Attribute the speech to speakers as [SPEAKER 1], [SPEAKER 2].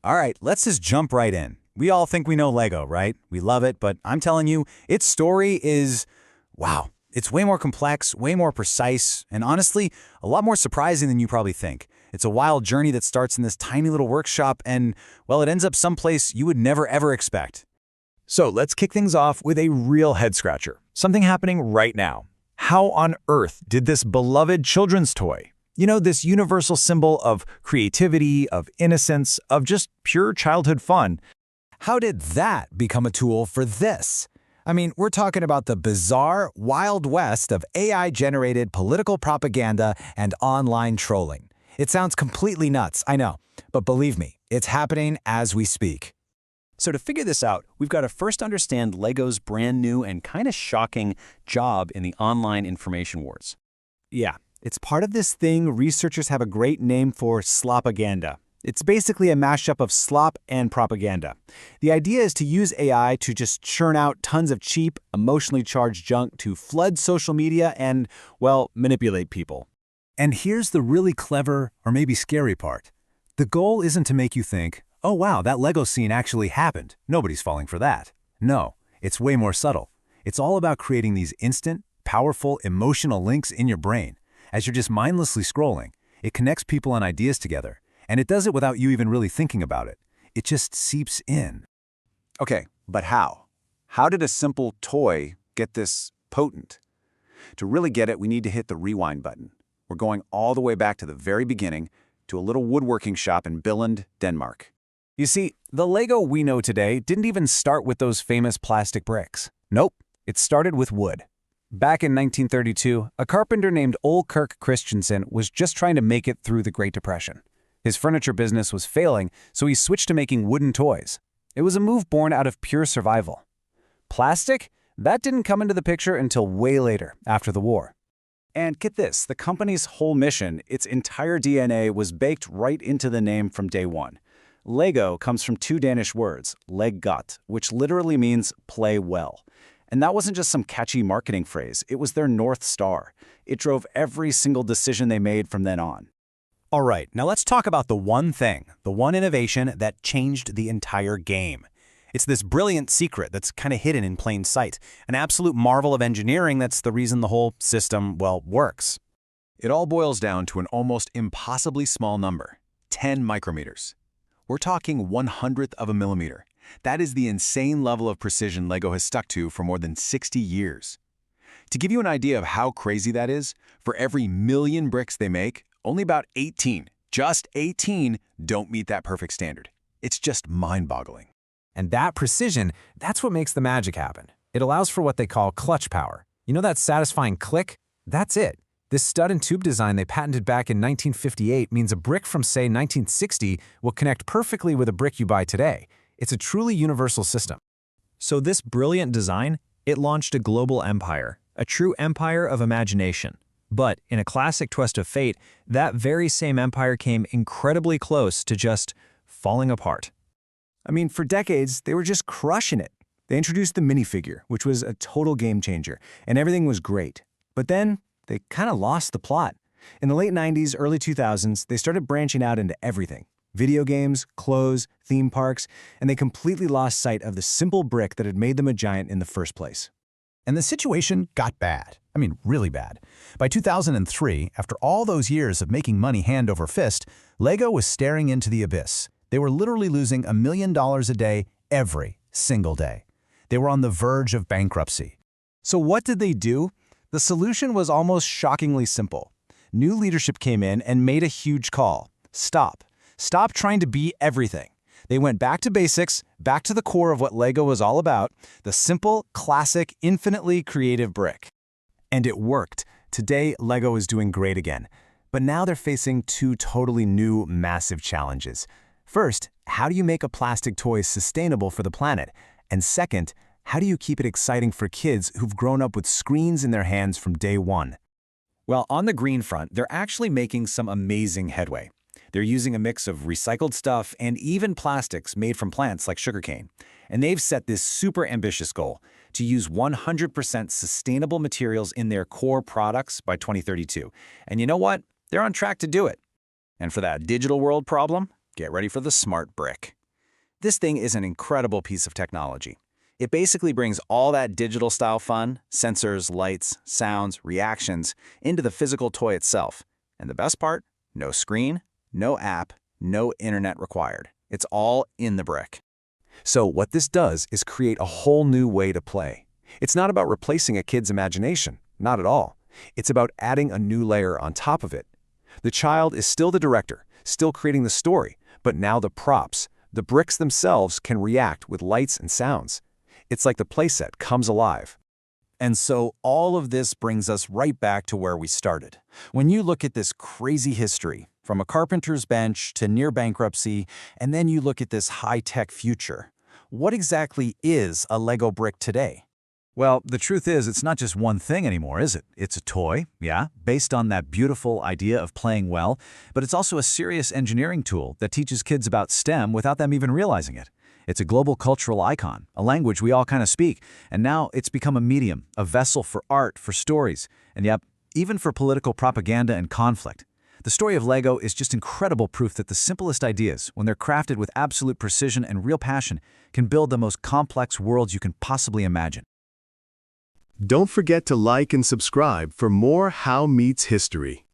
[SPEAKER 1] All right, let's just jump right in. We all think we know Lego, right? We love it, but I'm telling you, its story is, wow. It's way more complex, way more precise, and honestly, a lot more surprising than you probably think. It's a wild journey that starts in this tiny little workshop and, well, it ends up someplace you would never ever expect.
[SPEAKER 2] So let's kick things off with a real head-scratcher. Something happening right now. How on earth did this beloved children's toy, this universal symbol of creativity, of innocence, of just pure childhood fun,
[SPEAKER 1] How did that become a tool for this? I mean, we're talking about the bizarre, wild west of AI-generated political propaganda and online trolling. It sounds completely nuts, I know, but believe me, it's happening as we speak.
[SPEAKER 3] So to figure this out, we've got to first understand Lego's brand new and kind of shocking job in the online information wars.
[SPEAKER 4] Yeah, it's part of this thing researchers have a great name for Slopaganda. It's basically a mashup of slop and propaganda. The idea is to use AI to just churn out tons of cheap, emotionally charged junk to flood social media and, well, manipulate people.
[SPEAKER 5] And here's the really clever, or maybe scary part. The goal isn't to make you think, oh wow, that Lego scene actually happened. Nobody's falling for that. No, it's way more subtle. It's all about creating these instant, powerful, emotional links in your brain. As you're just mindlessly scrolling, it connects people and ideas together. And it does it without you even really thinking about it. It just seeps in.
[SPEAKER 6] Okay, but how? How did a simple toy get this potent? To really get it, we need to hit the rewind button. We're going all the way back to the very beginning, to a little woodworking shop in Billund, Denmark.
[SPEAKER 1] You see, the Lego we know today didn't even start with those famous plastic bricks. Nope, it started with wood. Back in 1932, a carpenter named Ole Kirk Christensen was just trying to make it through the Great Depression. His furniture business was failing, so he switched to making wooden toys. It was a move born out of pure survival. Plastic? That didn't come into the picture until way later, after the war.
[SPEAKER 6] And get this, the company's whole mission, its entire DNA, was baked right into the name from day one. Lego comes from two Danish words, leg godt, which literally means play well. And that wasn't just some catchy marketing phrase, it was their North Star. It drove every single decision they made from then on.
[SPEAKER 1] All right, now let's talk about the one thing, the one innovation that changed the entire game. It's this brilliant secret that's kind of hidden in plain sight, an absolute marvel of engineering that's the reason the whole system, well, works.
[SPEAKER 2] it all boils down to an almost impossibly small number, 10 micrometers. We're talking 1/100th of a millimeter. That is the insane level of precision Lego has stuck to for more than 60 years. To give you an idea of how crazy that is, for every million bricks they make, only about 18, just 18, don't meet that perfect standard. It's just mind-boggling.
[SPEAKER 5] And that precision, that's what makes the magic happen. It allows for what they call clutch power. You know that satisfying click? That's it. This stud and tube design they patented back in 1958 means a brick from, say, 1960 will connect perfectly with a brick you buy today. It's a truly universal system.
[SPEAKER 7] So this brilliant design, it launched a global empire, a true empire of imagination. But in a classic twist of fate, that very same empire came incredibly close to just falling apart.
[SPEAKER 4] I mean, for decades, they were just crushing it. They introduced the minifigure, which was a total game changer, and everything was great. But then, they kind of lost the plot. In the late 90s, early 2000s, they started branching out into everything. Video games, clothes, theme parks, and they completely lost sight of the simple brick that had made them a giant in the first place.
[SPEAKER 5] And the situation got bad. I mean, really bad. By 2003, after all those years of making money hand over fist, Lego was staring into the abyss. They were literally losing $1 million a day every single day. They were on the verge of bankruptcy.
[SPEAKER 4] So what did they do? The solution was almost shockingly simple. New leadership came in and made a huge call. Stop. Stop trying to be everything. They went back to basics, back to the core of what Lego was all about, the simple, classic, infinitely creative brick. And it worked. Today, Lego is doing great again. But now they're facing two totally new, massive challenges. First, how do you make a plastic toy sustainable for the planet? And second, how do you keep it exciting for kids who've grown up with screens in their hands from day one?
[SPEAKER 1] Well, on the green front, they're actually making some amazing headway. They're using a mix of recycled stuff and even plastics made from plants like sugarcane. And they've set this super ambitious goal to use 100% sustainable materials in their core products by 2032. And you know what? They're on track to do it. And for that digital world problem,
[SPEAKER 6] Get ready for the smart brick. This thing is an incredible piece of technology. It basically brings all that digital-style fun, sensors, lights, sounds, reactions, into the physical toy itself. And the best part? No screen, no app, no internet required. It's all in the brick.
[SPEAKER 1] So what this does is create a whole new way to play. It's not about replacing a kid's imagination, not at all. It's about adding a new layer on top of it. The child is still the director, still creating the story, but now the props, the bricks themselves can react with lights and sounds. It's like the playset comes alive.
[SPEAKER 6] And so all of this brings us right back to where we started. When you look at this crazy history, from a carpenter's bench to near bankruptcy, and then you look at this high-tech future, what exactly is a Lego brick today?
[SPEAKER 5] Well, the truth is, it's not just one thing anymore, is it? It's a toy, yeah, based on that beautiful idea of playing well, but it's also a serious engineering tool that teaches kids about STEM without them even realizing it. It's a global cultural icon, a language we all kind of speak, and now it's become a medium, a vessel for art, for stories, and yep, even for political propaganda and conflict. The story of Lego is just incredible proof that the simplest ideas, when they're crafted with absolute precision and real passion, can build the most complex worlds you can possibly imagine.
[SPEAKER 8] Don't forget to like and subscribe for more How Meets History.